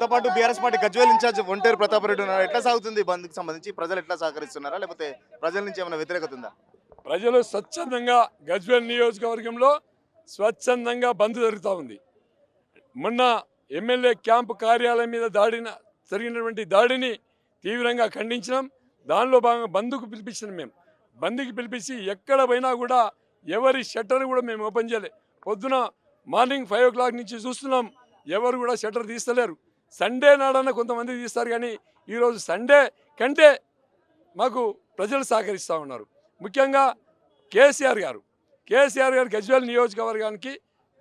మనతో పాటు BRS party Gajwel incharge Onteru Pratap Reddy ఉన్నారు. ఎట్లా సాగుతుంది ఈ బంద్కి సంబంధించి? ప్రజలు ఎట్లా సహకరిస్తున్నారా, లేకపోతే ప్రజల నుంచి ఏమైనా వ్యతిరేకత ఉందా? ప్రజలు స్వచ్ఛందంగా గజ్వేల్ నియోజకవర్గంలో స్వచ్ఛందంగా బంద్ జరుగుతూ ఉంది. మొన్న ఎమ్మెల్యే క్యాంపు కార్యాలయం మీద జరిగినటువంటి దాడిని తీవ్రంగా ఖండించినాం. దానిలో భాగంగా బంద్కు పిలిపించినాం. మేము బంద్కి పిలిపించి ఎక్కడ పోయినా కూడా ఎవరి షట్టర్ కూడా మేము ఓపెన్ చేయలే. పొద్దున మార్నింగ్ 5 o'clock నుంచి చూస్తున్నాం, ఎవరు కూడా షట్టర్ తీస్తలేరు. సండే నాడన్న కొంతమంది తీస్తారు, కానీ ఈరోజు సండే కంటే మాకు ప్రజలు సహకరిస్తూ ఉన్నారు. ముఖ్యంగా కేసీఆర్ గారు గజ్వేల్ నియోజకవర్గానికి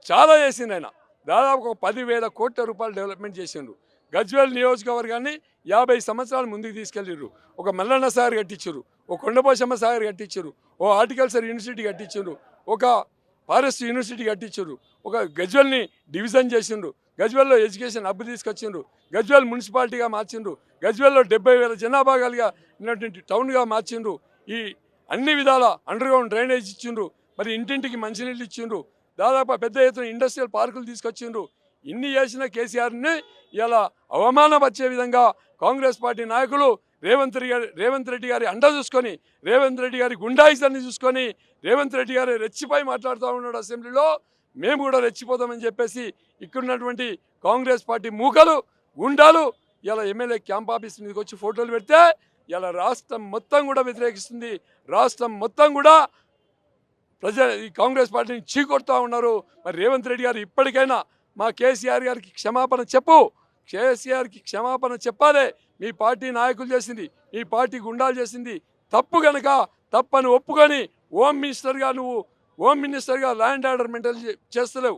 చాలా చేసిండు. ఆయన దాదాపు 10,000 కోట్ల రూపాయలు డెవలప్మెంట్ చేసిండ్రు. గజ్వేల్ నియోజకవర్గాన్ని 50 సంవత్సరాలు ముందుకు తీసుకెళ్ళిర్రు. ఒక మల్లన్న సాగర్ కట్టించారు, ఒక కొండపోశమ్మ సాగర్ కట్టించారు, ఓ హార్టికల్చర్ యూనివర్సిటీ కట్టించారు, ఒక ఫారెస్ట్ యూనివర్సిటీ కట్టించారు, ఒక గజ్వేల్ని డివిజన్ చేసిండ్రు, గజ్వేల్లో ఎడ్యుకేషన్ హబ్ తీసుకొచ్చిండ్రు, గజ్వేల్ మున్సిపాలిటీగా మార్చిండ్రు, గజ్వేల్లో 70,000 జనాభా కలిగా ఉన్నటువంటి టౌన్గా మార్చిండ్రు. ఈ అన్ని విధాల అండర్గ్రౌండ్ డ్రైనేజ్ ఇచ్చిండ్రు, మరి ఇంటింటికి మంచినీళ్ళు ఇచ్చిండ్రు, దాదాపు పెద్ద ఎత్తున ఇండస్ట్రియల్ పార్కులు తీసుకొచ్చిండ్రు. ఇన్ని చేసిన కేసీఆర్ని ఇలా అవమానపరిచే విధంగా కాంగ్రెస్ పార్టీ నాయకులు రేవంత్ రెడ్డి గారి అండ చూసుకొని, రేవంత్ రెడ్డి గారి గుండాయిజాన్ని చూసుకొని రేవంత్ రెడ్డి గారు రెచ్చిపోయి మాట్లాడుతూ ఉన్నాడు అసెంబ్లీలో. మేము కూడా రెచ్చిపోతామని చెప్పేసి ఇక్కడున్నటువంటి కాంగ్రెస్ పార్టీ మూకలు గుండాలు ఇలా ఎమ్మెల్యే క్యాంప్ ఆఫీస్ మీదకి వచ్చి ఫోటోలు పెడితే ఇలా రాష్ట్రం మొత్తం కూడా వ్యతిరేకిస్తుంది. రాష్ట్రం మొత్తం కూడా ఈ కాంగ్రెస్ పార్టీని చీకొడుతూ ఉన్నారు. మరి రేవంత్ రెడ్డి గారు ఇప్పటికైనా మా కేసీఆర్ గారికి క్షమాపణ చెప్పు. కేసీఆర్కి క్షమాపణ చెప్పాలి. మీ పార్టీ నాయకులు చేసింది, మీ పార్టీ గుండాలు చేసింది తప్పు కనుక తప్పని ఒప్పుకొని హోమ్ మినిస్టర్గా ల్యాండ్ ఆర్డర్ మెయింటైన్ చేస్తలేవు.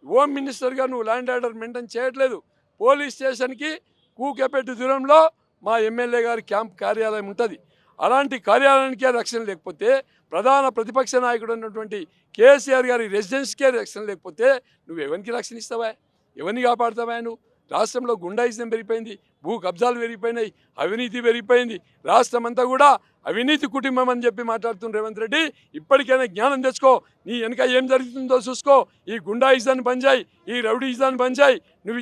హోమ్ మినిస్టర్గా నువ్వు ల్యాండ్ ఆర్డర్ మెయింటైన్ చేయట్లేదు. పోలీస్ స్టేషన్కి కూకెపెట్టు దూరంలో మా ఎమ్మెల్యే గారి క్యాంప్ కార్యాలయం ఉంటుంది. అలాంటి కార్యాలయానికే రక్షణ లేకపోతే, ప్రధాన ప్రతిపక్ష నాయకుడు ఉన్నటువంటి కేసీఆర్ గారి రెసిడెన్స్కే రక్షణ లేకపోతే నువ్వు ఎవరికి రక్షణ ఇస్తావా? ఎవరిని కాపాడుతావా? నువ్వు రాష్ట్రంలో గుండాయిజం పెరిగిపోయింది, భూ కబ్జాలు పెరిగిపోయినాయి, అవినీతి పెరిగిపోయింది. రాష్ట్రం అంతా కూడా అవినీతి కుటుంబం అని చెప్పి మాట్లాడుతున్న రేవంత్ రెడ్డి, ఇప్పటికైనా జ్ఞానం తెచ్చుకో. నీ వెనక ఏం జరుగుతుందో చూసుకో. ఈ గుండాయిజాన్ని బంద్ చేయి, ఈ రౌడీయిజాన్ని బంద్ చేయి. నువ్వు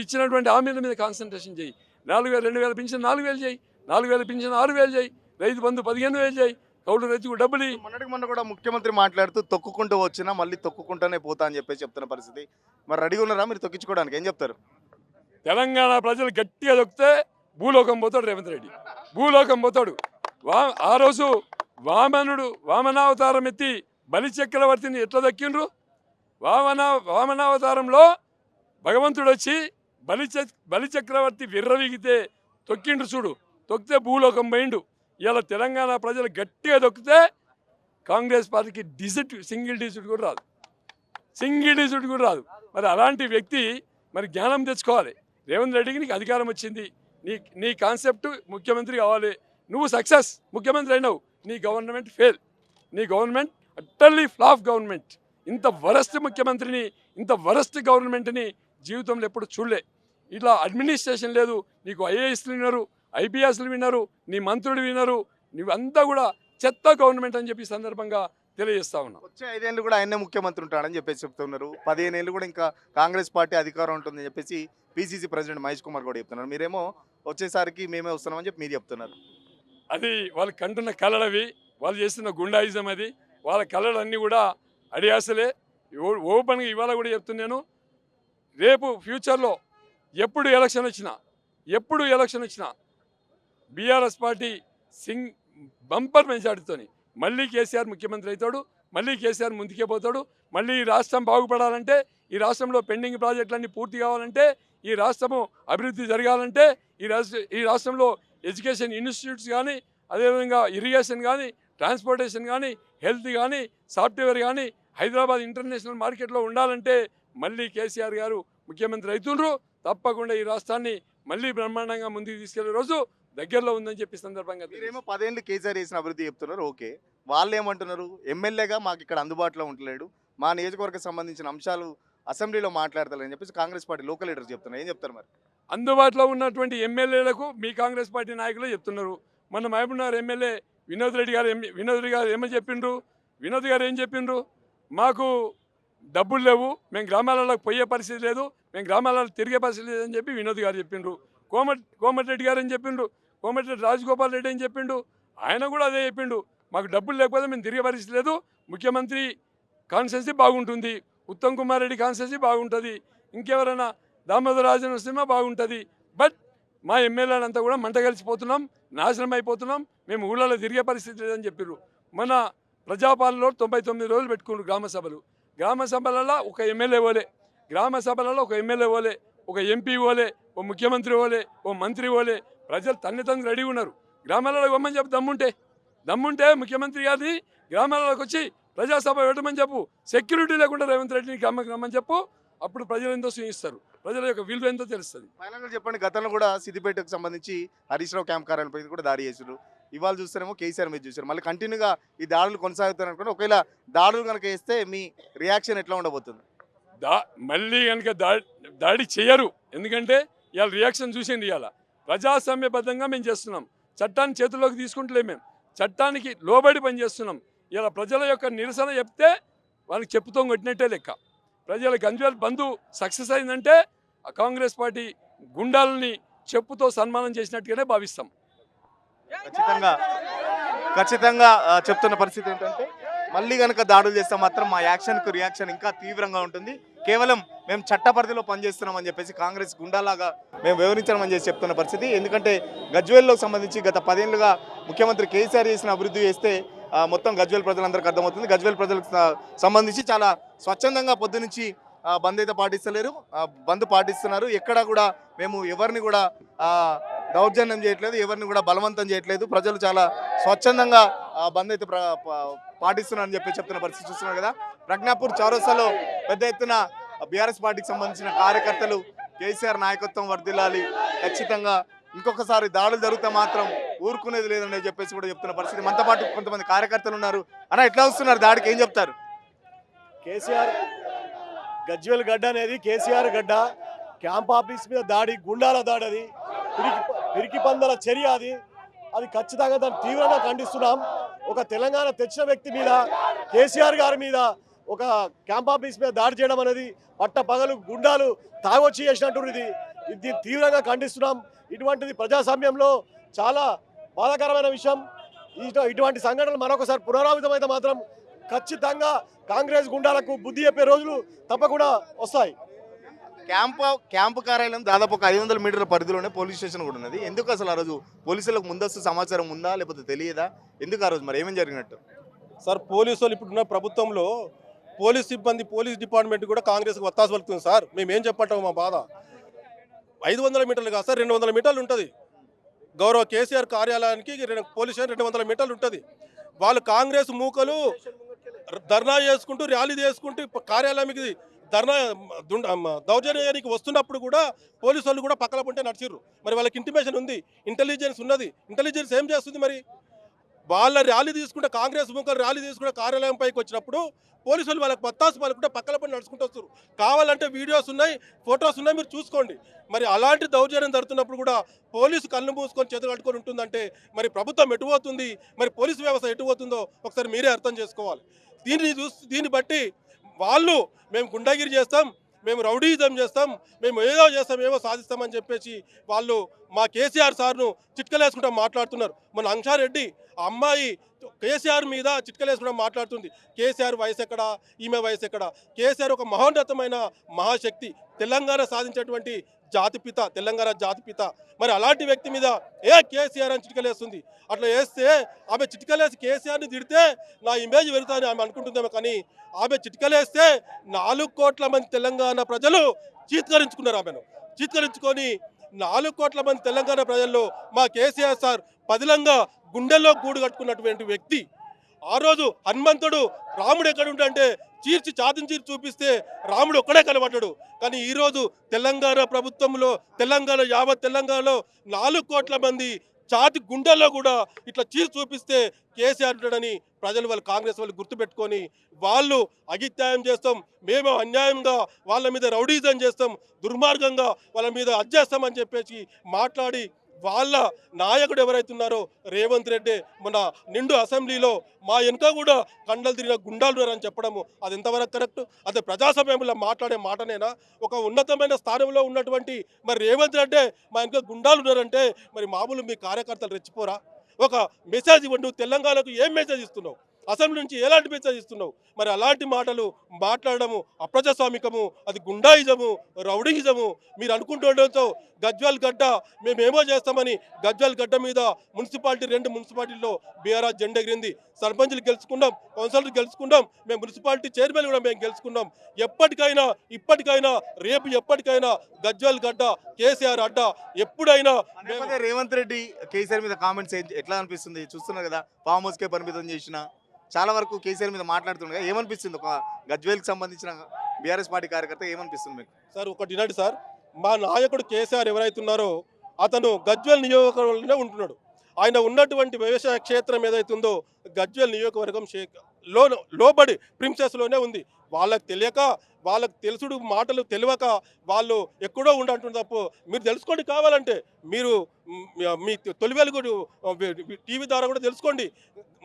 ఇచ్చినటువంటి హామీల మీద కాన్సన్ట్రేషన్ చేయి. 4,000 2,000 పింఛన్ 4,000 చేయి, 4,000 పింఛన్ 6,000 చేయి, రైతు బంధు 15,000 చేయి, కౌలు రైతుకు డబ్బులు. మొన్న కూడా ముఖ్యమంత్రి మాట్లాడుతూ తొక్కుకుంటూ వచ్చినా మళ్ళీ తొక్కుకుంటూనే పోతా అని చెప్పేసి చెప్తున్న పరిస్థితి. మరి రెడీగా ఉన్నారా మీరు తొక్కించుకోవడానికి? ఏం చెప్తారు? తెలంగాణ ప్రజలు గట్టిగా దొక్కితే భూలోకం పోతాడు రేవంత్ రెడ్డి, భూలోకం పోతాడు. ఆ రోజు వామనావతారం ఎత్తి బలిచక్రవర్తిని ఎట్లా దక్కిండ్రు? వామనావతారంలో భగవంతుడు వచ్చి బలిచక్రవర్తి విర్రవీగితే తొక్కిండ్రు చూడు, తొక్కితే భూలోకం పోయిండు. ఇలా తెలంగాణ ప్రజలు గట్టిగా దొక్కితే కాంగ్రెస్ పార్టీకి సింగిల్ డిజిట్ కూడా రాదు. మరి అలాంటి వ్యక్తి మరి జ్ఞానం తెచ్చుకోవాలి. రేవంత్ రెడ్డికి నీకు అధికారం వచ్చింది, నీ కాన్సెప్ట్ ముఖ్యమంత్రి కావాలి, నువ్వు సక్సెస్ ముఖ్యమంత్రి అయినావు, నీ గవర్నమెంట్ ఫెయిల్, నీ గవర్నమెంట్ అట్టర్లీ ఫ్లాప్ గవర్నమెంట్. ఇంత వరస్ట్ ముఖ్యమంత్రిని, ఇంత వరస్ట్ గవర్నమెంట్ని జీవితంలో ఎప్పుడు చూడలే. ఇట్లా అడ్మినిస్ట్రేషన్ లేదు. నీకు ఐఏఎస్లు వినరు, ఐపీఎస్లు వినరు, నీ మంత్రులు వినరు, నువ్వంతా కూడా చెత్త గవర్నమెంట్ అని చెప్పి సందర్భంగా తెలియజేస్తా ఉన్నాం. వచ్చే 5 ఏళ్ళు కూడా ఆయనే ముఖ్యమంత్రి ఉంటాడని చెప్పేసి చెప్తున్నారు. 15 ఏళ్ళు కూడా ఇంకా కాంగ్రెస్ పార్టీ అధికారం ఉంటుందని చెప్పేసి పిసిసి ప్రెసిడెంట్ మహేష్ కుమార్ కూడా చెప్తున్నారు. మీరేమో వచ్చేసరికి మేమే వస్తున్నామని చెప్పి మీరు చెప్తున్నారు. అది వాళ్ళు కంటున్న కళలవి, వాళ్ళు చేస్తున్న గుండాయిజం, అది వాళ్ళ కళలన్నీ కూడా అడియాసలే. ఓపెన్గా ఇవాళ కూడా చెప్తున్నాను, రేపు ఫ్యూచర్లో ఎప్పుడు ఎలక్షన్ వచ్చినా బీఆర్ఎస్ పార్టీ బంపర్ మెజార్టీతో మళ్ళీ కేసీఆర్ ముఖ్యమంత్రి అవుతాడు, మళ్ళీ కేసీఆర్ ముందుకే పోతాడు. మళ్ళీ ఈ రాష్ట్రం బాగుపడాలంటే, ఈ రాష్ట్రంలో పెండింగ్ ప్రాజెక్టులన్నీ పూర్తి కావాలంటే, ఈ రాష్ట్రము అభివృద్ధి జరగాలంటే, ఈ రాష్ట్రంలో ఎడ్యుకేషన్ ఇన్స్టిట్యూట్స్ కానీ, అదేవిధంగా ఇరిగేషన్ కానీ, ట్రాన్స్పోర్టేషన్ కానీ, హెల్త్ కానీ, సాఫ్ట్వేర్ కానీ హైదరాబాద్ ఇంటర్నేషనల్ మార్కెట్లో ఉండాలంటే మళ్ళీ కేసీఆర్ గారు ముఖ్యమంత్రి అవుతుండ్రు. తప్పకుండా ఈ రాష్ట్రాన్ని మళ్ళీ బ్రహ్మాండంగా ముందుకు తీసుకెళ్లే రోజు దగ్గరలో ఉందని చెప్పి సందర్భంగా. మీరేమో 10 ఏళ్ళు కేసీఆర్ చేసిన అభివృద్ధి చెప్తున్నారు. ఓకే, వాళ్ళు ఏమంటున్నారు? ఎమ్మెల్యేగా మాకు ఇక్కడ అందుబాటులో ఉండలేడు, మా నియోజకవర్గం సంబంధించిన అంశాలు అసెంబ్లీలో మాట్లాడతారని చెప్పేసి కాంగ్రెస్ పార్టీ లోకల్ లీడర్స్ చెప్తున్నారు. ఏం చెప్తారు మరి? అందుబాటులో ఉన్నటువంటి ఎమ్మెల్యేలకు మీ కాంగ్రెస్ పార్టీ నాయకులు చెప్తున్నారు. మన మహబూబ్నగర్ ఎమ్మెల్యే వినోద్ రెడ్డి గారు ఏమని చెప్పిండ్రు? వినోద్ గారు ఏం చెప్పిండ్రు? మాకు డబ్బులు లేవు, మేము గ్రామాలకు పోయే పరిస్థితి లేదు, మేము గ్రామాలలో తిరిగే పరిస్థితి లేదని చెప్పి వినోద్ గారు చెప్పిండ్రు. కోమటిరెడ్డి గారు అని చెప్పిండ్రు, కోమటిరెడ్డి రాజగోపాల్ రెడ్డి అని చెప్పిండు. ఆయన కూడా అదే చెప్పిండు, మాకు డబ్బులు లేకపోతే మేము తిరిగే పరిస్థితి లేదు, ముఖ్యమంత్రి కాన్స్టెన్సీ బాగుంటుంది, ఉత్తమ్ కుమార్ రెడ్డి కాన్స్టెన్సీ బాగుంటుంది, ఇంకెవరైనా దామోదర రాజనరసింహ బాగుంటుంది, బట్ మా ఎమ్మెల్యేలంతా కూడా మంట కలిసిపోతున్నాం, నాశనం అయిపోతున్నాం, మేము ఊళ్ళలో తిరిగే పరిస్థితి లేదని చెప్పారు. మన ప్రజాపాలనలో 99 రోజులు పెట్టుకున్నారు గ్రామ సభలలో ఒక ఎమ్మెల్యే ఓలే, గ్రామ సభలలో ఒక ఎమ్మెల్యే ఓలే, ఒక ఎంపీ ఓలే, ఓ ముఖ్యమంత్రి ఓలే, ఓ మంత్రి ఓలే. ప్రజలు తన్ని రెడీ ఉన్నారు. గ్రామాలలో ఇవ్వమని చెప్పు, దమ్ముంటే ముఖ్యమంత్రి గారిని గ్రామాలకు వచ్చి ప్రజాసభ పెట్టమని చెప్పు, సెక్యూరిటీ లేకుండా రేవంత్ రెడ్డిని గ్రామకి రమ్మని చెప్పు. అప్పుడు ప్రజలు ఎంతో స్నేహిస్తారు, ప్రజల యొక్క విలువ ఎంతో తెలుస్తుంది. ఫైనల్గా చెప్పండి, గతంలో కూడా సిద్దిపేటకు సంబంధించి హరీష్ రావు క్యాంప్ కార్యాలపై కూడా దాడి చేశారు. ఇవాళ చూస్తేనేమో కేసీఆర్ మీద చూశారు. మళ్ళీ కంటిన్యూగా ఈ దాడులు కొనసాగుతారు అనుకుంటే, ఒకవేళ దాడులు కనుక వేస్తే మీ రియాక్షన్ ఎట్లా ఉండబోతుంది? మళ్ళీ కనుక దాడి చేయరు, ఎందుకంటే ఇవాళ రియాక్షన్ చూసింది. ఇవాళ ప్రజాస్వామ్యబద్ధంగా మేము చేస్తున్నాం, చట్టాన్ని చేతుల్లోకి తీసుకుంటలే, మేము చట్టానికి లోబడి పనిచేస్తున్నాం. ఇలా ప్రజల యొక్క నిరసన చెప్తే వాళ్ళకి చెప్పుతో కొట్టినట్టే లెక్క. ప్రజల గంజాల బంధు సక్సెస్ అయిందంటే కాంగ్రెస్ పార్టీ గుండాలని చెప్పుతో సన్మానం చేసినట్టుగానే భావిస్తాం. ఖచ్చితంగా చెప్తున్న పరిస్థితి ఏంటంటే, మళ్ళీ కనుక దాడులు చేస్తే మాత్రం మా యాక్షన్కు రియాక్షన్ ఇంకా తీవ్రంగా ఉంటుంది. కేవలం మేము చట్ట పరిధిలో పనిచేస్తున్నామని చెప్పేసి కాంగ్రెస్ గుండాలాగా మేము వివరించమని చేసి చెప్తున్న పరిస్థితి. ఎందుకంటే గజ్వేల్లో సంబంధించి గత 10 ఏళ్ళుగా ముఖ్యమంత్రి కేసీఆర్ చేసిన అభివృద్ధి చేస్తే మొత్తం గజ్వేల్ ప్రజలందరికీ అర్థమవుతుంది. గజ్వేల్ ప్రజలకు సంబంధించి చాలా స్వచ్ఛందంగా పొద్దునుంచి బంద్ అయితే పాటిస్తలేరు, బంద్ పాటిస్తున్నారు. ఎక్కడా కూడా మేము ఎవరిని కూడా దౌర్జన్యం చేయట్లేదు, ఎవరిని కూడా బలవంతం చేయట్లేదు. ప్రజలు చాలా స్వచ్ఛందంగా బంద్ అయితే పాటిస్తున్నారని చెప్పి చెప్తున్న పరిస్థితి చూస్తున్నారు కదా. ప్రజ్ఞాపూర్ చౌరస్తాలో పెద్ద ఎత్తున బీఆర్ఎస్ పార్టీకి సంబంధించిన కార్యకర్తలు కేసీఆర్ నాయకత్వం వర్ధిల్లాలి, ఖచ్చితంగా ఇంకొకసారి దాడులు జరిగితే మాత్రం ఊరుకునేది లేదని చెప్పేసి కూడా చెప్తున్న పరిస్థితి. మనతో పాటు కొంతమంది కార్యకర్తలు ఉన్నారు. అన్న, ఎట్లా వస్తున్నారు దాడికి, ఏం చెప్తారు? కేసీఆర్ గజ్వేల్ గడ్డ అనేది కేసీఆర్ గడ్డ. క్యాంప్ ఆఫీస్ మీద దాడి, గుండాల దాడి, అది పిరికి పందల చర్య, అది ఖచ్చితంగా దాన్ని తీవ్రంగా ఖండిస్తున్నాం. ఒక తెలంగాణ తెచ్చిన వ్యక్తి మీద, కేసీఆర్ గారి మీద ఒక క్యాంప్ ఆఫీస్ మీద దాడి చేయడం అనేది పట్ట పగలు గుండాలు తాగొచ్చి చేసినట్టు ఇది తీవ్రంగా ఖండిస్తున్నాం. ఇటువంటిది ప్రజాస్వామ్యంలో చాలా బాధాకరమైన విషయం. ఇటువంటి సంఘటనలు మరొకసారి పునరావృతమైతే మాత్రం ఖచ్చితంగా కాంగ్రెస్ గుండాలకు బుద్ధి చెప్పే రోజులు తప్పకుండా వస్తాయి. క్యాంపు కార్యాలయం దాదాపు ఒక 500 మీటర్ల పరిధిలోనే పోలీస్ స్టేషన్ కూడా ఉన్నది. ఎందుకు అసలు ఆ రోజు పోలీసులకు ముందస్తు సమాచారం ఉందా, లేకపోతే తెలియదా? ఎందుకు ఆ రోజు మరి ఏమేమి జరిగినట్టు? సార్, పోలీసు వాళ్ళు ఇప్పుడున్న ప్రభుత్వంలో పోలీస్ సిబ్బంది, పోలీస్ డిపార్ట్మెంట్ కూడా కాంగ్రెస్కి ఒత్తాసు పలుకుతుంది సార్. మేమేం చెప్పంటాము మా బాధ. 500 మీటర్లు కాదు సార్, 200 మీటర్లు ఉంటుంది. గౌరవ కేసీఆర్ కార్యాలయానికి పోలీస్ స్టేషన్ 200 మీటర్లు ఉంటుంది. వాళ్ళు కాంగ్రెస్ మూకలు ధర్నా చేసుకుంటూ, ర్యాలీ చేసుకుంటూ కార్యాలయానికి దౌర్జన్యానికి వస్తున్నప్పుడు కూడా పోలీసు వాళ్ళు కూడా పక్కల పుంటే నడిచిర్రు. మరి వాళ్ళకి ఇంటిమేషన్ ఉంది, ఇంటెలిజెన్స్ ఉన్నది. ఇంటెలిజెన్స్ ఏం చేస్తుంది? మరి వాళ్ళ ర్యాలీ తీసుకుంటే, కాంగ్రెస్ మూకలు ర్యాలీ తీసుకుంటే కార్యాలయం పైకి వచ్చినప్పుడు పోలీసులు వాళ్ళకి పత్తాసు పలుకుంటే పక్కల పని నడుచుకుంటూ వస్తారు. కావాలంటే వీడియోస్ ఉన్నాయి, ఫొటోస్ ఉన్నాయి, మీరు చూసుకోండి. మరి అలాంటి దౌర్జన్యం జరుగుతున్నప్పుడు కూడా పోలీసు కళ్ళు మూసుకొని చేతులు కట్టుకొని ఉంటుందంటే మరి ప్రభుత్వం ఎటు పోతుంది, మరి పోలీసు వ్యవస్థ ఎటు పోతుందో ఒకసారి మీరే అర్థం చేసుకోవాలి. దీన్ని బట్టి వాళ్ళు మేము గుండాగిరి చేస్తాం, మేము రౌడీజం చేస్తాం, మేము ఏదో చేస్తాం, ఏమో సాధిస్తామని చెప్పేసి వాళ్ళు మా కేసీఆర్ సార్ను చిట్కలేసుకుంటా మాట్లాడుతున్నారు. మన అంశారెడ్డి ఆ అమ్మాయి కేసీఆర్ మీద చిట్కలేసుకుంటా మాట్లాడుతుంది. కేసీఆర్ వయసు ఎక్కడ, ఈమె వయసు ఎక్కడ? కేసీఆర్ ఒక మహోన్నతమైన మహాశక్తి, తెలంగాణ సాధించేటువంటి జాతిపిత, తెలంగాణ జాతిపిత. మరి అలాంటి వ్యక్తి మీద కేసీఆర్ అని చిట్కలేస్తుంది. అట్లా వేస్తే ఆమె చిట్కలేసి కేసీఆర్ని తిడితే నా ఇమేజ్ వెళ్తానని ఆమె అనుకుంటుందేమో, కానీ ఆమె చిట్కలేస్తే 4 కోట్ల మంది తెలంగాణ ప్రజలు చీత్కరించుకున్నారు. ఆమెను చీత్కరించుకొని 4 కోట్ల మంది తెలంగాణ ప్రజల్లో మా కేసీఆర్ సార్ పదిలంగా గుండెల్లో గూడు కట్టుకున్నటువంటి వ్యక్తి. ఆ రోజు హనుమంతుడు రాముడు ఎక్కడుంటే చీర్చి చాతిని చూపిస్తే రాముడు ఒక్కడే కనబడ్డాడు. కానీ ఈరోజు తెలంగాణ ప్రభుత్వంలో, యావత్ తెలంగాణలో 4 కోట్ల మంది ఛాతి గుండెల్లో కూడా ఇట్లా చీర్చి చూపిస్తే కేసీఆర్ ఉంటాడని ప్రజలు, వాళ్ళు కాంగ్రెస్ వాళ్ళు గుర్తుపెట్టుకొని వాళ్ళు అగిత్యాయం చేస్తాం, మేము అన్యాయంగా వాళ్ళ మీద రౌడీజం చేస్తాం, దుర్మార్గంగా వాళ్ళ మీద అజ్జేస్తామని చెప్పేసి మాట్లాడి వాళ్ళ నాయకుడు ఎవరైతే ఉన్నారో రేవంత్ రెడ్డి మన నిండు అసెంబ్లీలో మా వెనుక కూడా కండలు తిరిగిన గుండాలు ఉన్నారని చెప్పడము అది ఎంతవరకు కరెక్ట్? అదే ప్రజాసమయంలో మాట్లాడే మాటనేనా? ఒక ఉన్నతమైన స్థానంలో ఉన్నటువంటి మరి రేవంత్ రెడ్డి మా వెనుక గుండాలు ఉన్నారంటే మరి మామూలు మీ కార్యకర్తలు రెచ్చిపోరా? ఒక మెసేజ్ ఇవ్వండి. నువ్వు తెలంగాణకు ఏం మెసేజ్ ఇస్తున్నావు? అసెంబ్లీ నుంచి ఎలాంటి మెసేజ్ ఇస్తున్నావు? మరి అలాంటి మాటలు మాట్లాడడము అప్రజాస్వామికము, అది గుండాయిజము, రౌడీయిజము. మీరు అనుకుంటుండటంతో గజ్వేల్ గడ్డ మేమేమో చేస్తామని గజ్వేల్ గడ్డ మీద మున్సిపాలిటీ 2 మున్సిపాలిటీల్లో బీఆర్ఆర్ జెండా ఎగిరింది. సర్పంచ్లు గెలుచుకున్నాం, కౌన్సిలర్లు గెలుచుకున్నాం, మేము మున్సిపాలిటీ చైర్మన్ కూడా మేము గెలుచుకున్నాం. ఇప్పటికైనా రేపు ఎప్పటికైనా గజ్వేల్ గడ్డ కేసీఆర్ అడ్డ ఎప్పుడైనా లేకపోతే రేవంత్ రెడ్డి కేసీఆర్ మీద కామెంట్స్ ఎట్లా అనిపిస్తుంది? చూస్తున్నారు కదా, ఫామ్ హౌస్కే పరిమితం చేసిన చాలా వరకు కేసీఆర్ మీద మాట్లాడుతుండగా ఏమనిపిస్తుంది? ఒక గజ్వేల్కి సంబంధించిన బీఆర్ఎస్ పార్టీ కార్యకర్త ఏమనిపిస్తుంది మీకు? సార్ ఒకటి వినండి సార్, మా నాయకుడు కేసీఆర్ ఎవరైతే ఉన్నారో అతను గజ్వేల్ నియోజకవర్గంలోనే ఉంటున్నాడు. ఆయన ఉన్నటువంటి వ్యవసాయ క్షేత్రం ఏదైతే ఉందో గజ్వేల్ నియోజకవర్గం లోబడి ప్రిన్సెస్లోనే ఉంది. వాళ్ళకి తెలియక, వాళ్ళకి తెలుసుడు మాటలు తెలియక వాళ్ళు ఎక్కడో ఉండంటుంది తప్ప మీరు తెలుసుకోండి. కావాలంటే మీరు మీ తొలి వెలుగు టీవీ ద్వారా కూడా తెలుసుకోండి.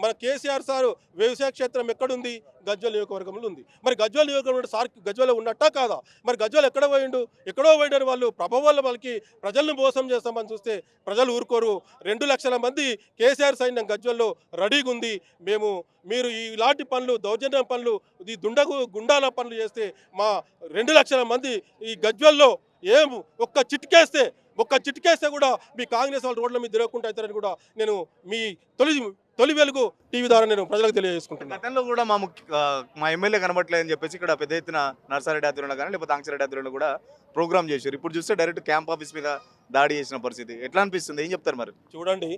మన కేసీఆర్ సారు వ్యవసాయ క్షేత్రం ఎక్కడుంది? గజ్వేల్ నియోజకవర్గంలో ఉంది. మరి గజ్వేల్ నియోజకవర్గం సార్ గజ్వేల్ ఉన్నట్టా కాదా? మరి గజ్వేల్ ఎక్కడో పోయిండని వాళ్ళు ప్రభావాల వాళ్ళకి ప్రజలను మోసం చేస్తామని చూస్తే ప్రజలు ఊరుకోరు. 2 లక్షల మంది కేసీఆర్ సైన్యం గజ్వేల్లో రెడీగా ఉంది. మీరు ఇలాంటి పనులు, దౌర్జన్య పనులు, ఈ గుండాల పనులు చేస్తే మా 2 లక్షల మంది ఈ గజ్వేల్లో ఒక్క చిటికేస్తే కూడా మీ కాంగ్రెస్ వాళ్ళు రోడ్ల మీద తిరగకుండా అవుతారని కూడా నేను మీ తొలి వెలుగు టీవీ ద్వారా నేను ప్రజలకు తెలియజేసుకుంటున్నాను. గతంలో కూడా మా ఎమ్మెల్యే కనబట్లేదని చెప్పేసి ఇక్కడ పెద్ద ఎత్తున నర్సారెడ్డి ఆధ్వర్యంలో కానీ లేకపోతే ఆంక్షరెడ్డి ఆధ్వర్యంలో కూడా ప్రోగ్రామ్ చేశారు. ఇప్పుడు చూస్తే డైరెక్ట్ క్యాంప్ ఆఫీస్ మీద దాడి చేసిన పరిస్థితి ఎట్లా అనిపిస్తుంది? ఏం చెప్తారు మరి? చూడండి,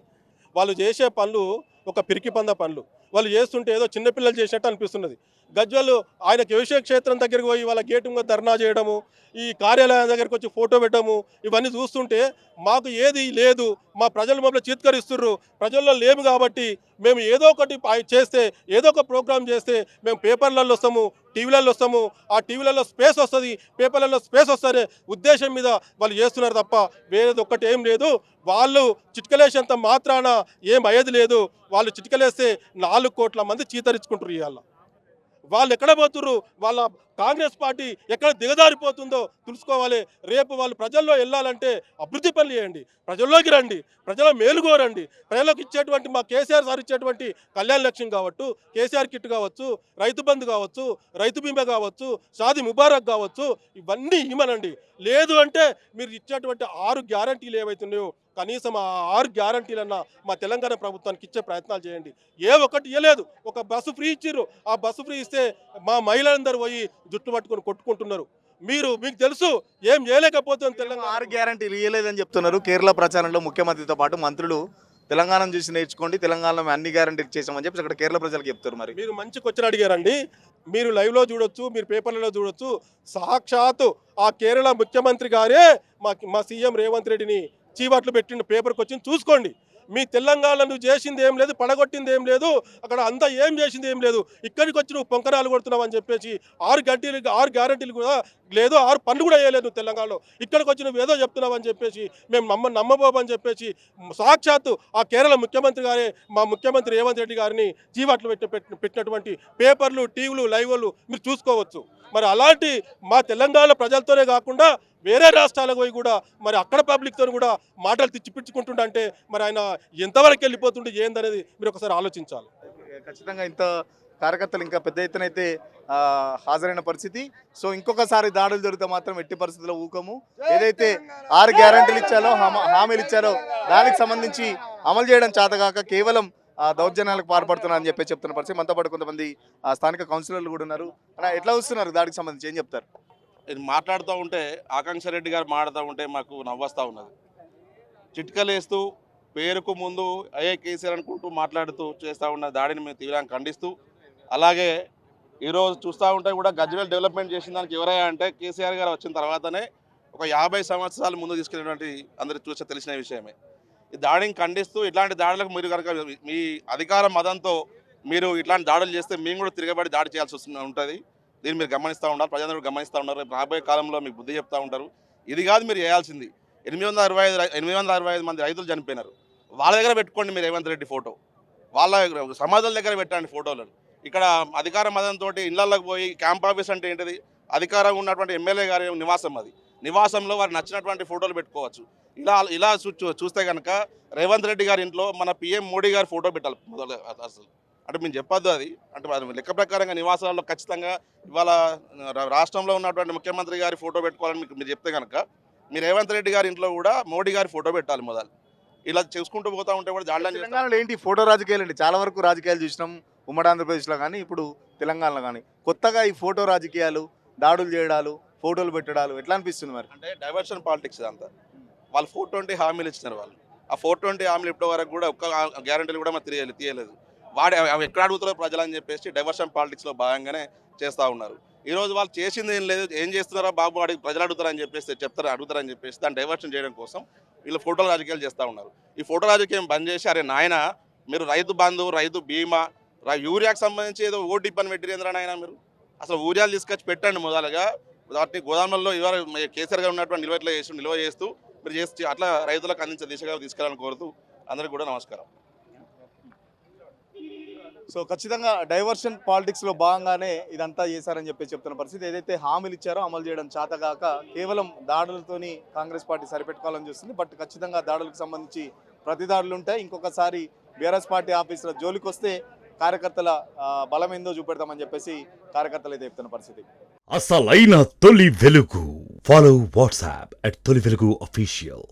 వాళ్ళు చేసే పనులు ఒక పిరికి పంద పనులు. వాళ్ళు చేస్తుంటే ఏదో చిన్నపిల్లలు చేసినట్టు అనిపిస్తున్నది. గజ్వేల్ ఆయనకి వ్యవసాయ క్షేత్రం దగ్గరికి పోయి వాళ్ళ గేటు మీద ధర్నా చేయడము, ఈ కార్యాలయం దగ్గరికి వచ్చి ఫోటో పెట్టడము, ఇవన్నీ చూస్తుంటే మాకు ఏది లేదు, మా ప్రజలు మమ్మల్ని చీత్కరిస్తుర్రు, ప్రజల్లో లేము కాబట్టి మేము ఏదో ఒకటి చేస్తే, ఏదో ఒక ప్రోగ్రామ్ చేస్తే మేము పేపర్లలో వస్తాము, టీవీలలో వస్తాము, ఆ టీవీలలో స్పేస్ వస్తుంది, పేపర్లలో స్పేస్ వస్తుంది ఉద్దేశం మీద వాళ్ళు చేస్తున్నారు తప్ప వేరేది ఒక్కటి ఏం లేదు. వాళ్ళు చిట్కలేసేంత మాత్రాన ఏం అయ్యేది లేదు. వాళ్ళు చిట్కలేస్తే 4 కోట్ల మంది చీతరించుకుంటారు. ఇవాళ వాళ్ళు ఎక్కడ పోతుర్రు, వాళ్ళ కాంగ్రెస్ పార్టీ ఎక్కడ దిగజారిపోతుందో తెలుసుకోవాలి. రేపు వాళ్ళు ప్రజల్లో వెళ్ళాలంటే అభివృద్ధి పనులు చేయండి, ప్రజల్లోకి రండి, ప్రజల మేలుకోరండి. ప్రజలకు ఇచ్చేటువంటి మా కేసీఆర్ సార్ ఇచ్చేటువంటి కళ్యాణ లక్ష్యం కావచ్చు, కేసీఆర్ కిట్ కావచ్చు, రైతు బంధు కావచ్చు, రైతు బీమా కావచ్చు, షాదీ ముబారక్ కావచ్చు, ఇవన్నీ ఇవ్వనండి. లేదు అంటే మీరు ఇచ్చేటువంటి 6 గ్యారంటీలు ఏవైతున్నాయో కనీసం ఆ 6 గ్యారంటీలన్నా మా తెలంగాణ ప్రభుత్వానికి ఇచ్చే ప్రయత్నాలు చేయండి. ఒక్కటి ఇవ్వలేదు. ఒక బస్సు ఫ్రీ ఇచ్చిర్రు, ఆ బస్సు ఫ్రీ ఇస్తే మా మహిళలందరూ పోయి జుట్టు పట్టుకొని కొట్టుకుంటున్నారు. మీకు తెలుసు ఏం చేయలేకపోతుంది తెలంగాణ. 6 గ్యారంటీలు ఇవ్వలేదని చెప్తున్నారు. కేరళ ప్రచారంలో ముఖ్యమంత్రితో పాటు మంత్రులు తెలంగాణ చూసి నేర్చుకోండి, తెలంగాణలో మేము అన్ని గ్యారంటీలు చేసామని చెప్పి అక్కడ కేరళ ప్రజలకు చెప్తారు. మరి మీరు మంచి క్వశ్చన్ అడిగారండి. మీరు లైవ్లో చూడొచ్చు, మీరు పేపర్లలో చూడొచ్చు. సాక్షాత్తు ఆ కేరళ ముఖ్యమంత్రి గారే మా సీఎం రేవంత్ రెడ్డిని చీవాట్లు పెట్టిండు. పేపర్కి వచ్చింది చూసుకోండి. మీ తెలంగాణ నువ్వు చేసింది ఏం లేదు, పడగొట్టింది ఏం లేదు, అక్కడ అంతా ఏం చేసింది ఏం లేదు. ఇక్కడికి వచ్చి నువ్వు పొంకరాలు కొడుతున్నావు అని చెప్పేసి 6 గ్యారంటీలు కూడా లేదు, 6 పనులు కూడా వేయలేదు నువ్వు తెలంగాణలో. ఇక్కడికి వచ్చి నువ్వు ఏదో చెప్తున్నావు అని చెప్పేసి మేము నమ్మబోమని చెప్పేసి సాక్షాత్తు ఆ కేరళ ముఖ్యమంత్రి గారే మా ముఖ్యమంత్రి రేవంత్ రెడ్డి గారిని చీవాట్లు పెట్టినటువంటి పేపర్లు, టీవీలు, లైవ్లు మీరు చూసుకోవచ్చు. మరి అలాంటి మా తెలంగాణ ప్రజలతోనే కాకుండా వేరే రాష్ట్రాలకు పోయి కూడా మరి అక్కడ పబ్లిక్తో కూడా మాటలు తిచ్చిపిచ్చుకుంటుండే మరి ఆయన ఎంతవరకు వెళ్ళిపోతుండే ఏందనేది మీరు ఒకసారి ఆలోచించాలి. ఖచ్చితంగా ఇంత కార్యకర్తలు ఇంకా పెద్ద ఎత్తున అయితే హాజరైన పరిస్థితి. సో ఇంకొకసారి దాడులు జరిగితే మాత్రం ఎట్టి పరిస్థితుల్లో ఊకము. ఏదైతే 6 గ్యారంటీలు ఇచ్చారో, హామీలు ఇచ్చారో దానికి సంబంధించి అమలు చేయడం చేతగాక కేవలం దౌర్జన్యాలకు పాల్పడుతున్నారని చెప్పి చెప్తున్న పరిస్థితి. మనతో పాటు కొంతమంది స్థానిక కౌన్సిలర్లు కూడా ఉన్నారు. ఎట్లా వస్తున్నారు దాడికి సంబంధించి ఏం చెప్తారు? మాట్లాడుతూ ఉంటే ఆకాంక్ష రెడ్డి గారు మాట్లాడుతూ ఉంటే మాకు నవ్వొస్తూ ఉన్నది. చిట్కలేస్తూ పేరుకు ముందు అయ్యే కేసీఆర్ అనుకుంటూ మాట్లాడుతూ చేస్తూ ఉన్న దాడిని మేము తీవ్రంగా ఖండిస్తూ, అలాగే ఈరోజు చూస్తూ ఉంటే కూడా గజ్వేల్ డెవలప్మెంట్ చేసిన దానికి ఎవరయ్యా అంటే కేసీఆర్ గారు వచ్చిన తర్వాతనే ఒక 50 సంవత్సరాల ముందు తీసుకెళ్ళినటువంటి అందరూ చూస్తే తెలిసిన విషయమే. ఈ దాడిని ఖండిస్తూ ఇట్లాంటి దాడులకు మీరు కనుక మీ అధికార మదంతో మీరు ఇట్లాంటి దాడులు చేస్తే మేము కూడా తిరగబడి దాడి చేయాల్సి ఉంటుంది. దీన్ని మీరు గమనిస్తూ ఉండాలి, ప్రజలందరూ గమనిస్తూ ఉన్నారు. రాబోయే కాలంలో మీకు బుద్ధి చెప్తూ ఉంటారు. ఇది కాదు మీరు చేయాల్సింది. 865 మంది రైతులు చనిపోయినారు. వాళ్ళ దగ్గర పెట్టుకోండి మీరు రేవంత్ రెడ్డి ఫోటో, వాళ్ళ సమాజాల దగ్గర పెట్టండి ఫోటోలను. ఇక్కడ అధికార మదంతో ఇళ్లలోకి పోయి క్యాంప్ ఆఫీస్ అంటే ఏంటిది, అధికారంగా ఉన్నటువంటి ఎమ్మెల్యే గారి నివాసం, అది నివాసంలో వారు నచ్చినటువంటి ఫోటోలు పెట్టుకోవచ్చు. ఇలా చూస్తే కనుక రేవంత్ రెడ్డి గారి ఇంట్లో మన పిఎం మోడీ గారి ఫోటో పెట్టాలి మొదలు. అసలు అంటే మేము చెప్పొద్దు అది, అంటే లెక్క ప్రకారంగా నివాసాల్లో ఖచ్చితంగా ఇవాళ రాష్ట్రంలో ఉన్నటువంటి ముఖ్యమంత్రి గారి ఫోటో పెట్టుకోవాలని మీరు చెప్తే కనుక మీ రేవంత్ రెడ్డి గారి ఇంట్లో కూడా మోడీ గారి ఫోటో పెట్టాలి మొదలు. ఇలా చూసుకుంటూ పోతా ఉంటే కూడా జాడలని తెలంగాణలో ఏంటి ఫోటో రాజకీయాలు అండి, చాలా వరకు రాజకీయాలు చూసినాం ఉమ్మడి ఆంధ్రప్రదేశ్లో కానీ ఇప్పుడు తెలంగాణలో కానీ. కొత్తగా ఈ ఫోటో రాజకీయాలు, దాడులు చేయడాలు, ఫోటోలు పెట్టడాలు ఎట్లా అనిపిస్తుంది మరి? అంటే డైవర్షన్ పాలిటిక్స్ ఇదంతా. వాళ్ళు 420 హామీలు ఇచ్చినారు. వాళ్ళు ఆ 420 హామీలు ఇప్పటి వరకు కూడా ఒక్క గ్యారంటీలు కూడా మరి తీయలేదు. అవి ఎక్కడ అడుగుతారో ప్రజలు అని చెప్పేసి డైవర్షన్ పాలిటిక్స్లో భాగంగానే చేస్తూ ఉన్నారు. ఈరోజు వాళ్ళు చేసింది ఏం లేదు, ఏం చేస్తున్నారా బాబు అడిగి ప్రజలు అడుగుతారని చెప్పేసి అడుగుతారని చెప్పేసి దాన్ని డైవర్షన్ చేయడం కోసం వీళ్ళు ఫోటో రాజకీయాలు చేస్తూ ఉన్నారు. ఈ ఫోటో రాజకీయం బంద్ చేసి, అరే నాయన మీరు రైతు బంధు, రైతు బీమా, యూరియాకి సంబంధించి ఏదో ఓటీపీ అని పెట్టిరేంద్రా నాయన, మీరు అసలు యూరియాలు తీసుకొచ్చి పెట్టండి మొదలుగా. వాటిని గోదాములలో ఇవాళ కేసీఆర్ గారు ఉన్నటువంటి నిల్వ చేస్తూ మీరు చేసి అట్లా రైతులకు అందించే దిశగా తీసుకెళ్ళాలని కోరుతూ అందరికీ కూడా నమస్కారం. సో ఖచ్చితంగా డైవర్షన్ పాలిటిక్స్లో భాగంగానే ఇదంతా చేశారని చెప్పి చెప్తున్న పరిస్థితి. ఏదైతే హామీలు ఇచ్చారో అమలు చేయడం చేతగాక కేవలం దాడులతోని కాంగ్రెస్ పార్టీ సరిపెట్టుకోవాలని చూస్తుంది. బట్ ఖచ్చితంగా దాడులకు సంబంధించి ప్రతి దాడులు ఉంటాయి. ఇంకొకసారి బీఆర్ఎస్ పార్టీ ఆఫీసుల జోలికి వస్తే కార్యకర్తల బలం ఏందో చూపెడతామని చెప్పేసి కార్యకర్తలు అయితే చెప్తున్న పరిస్థితి. అసలైన తొలి వెలుగు. ఫాలో వాట్సాప్ @తొలి వెలుగు official.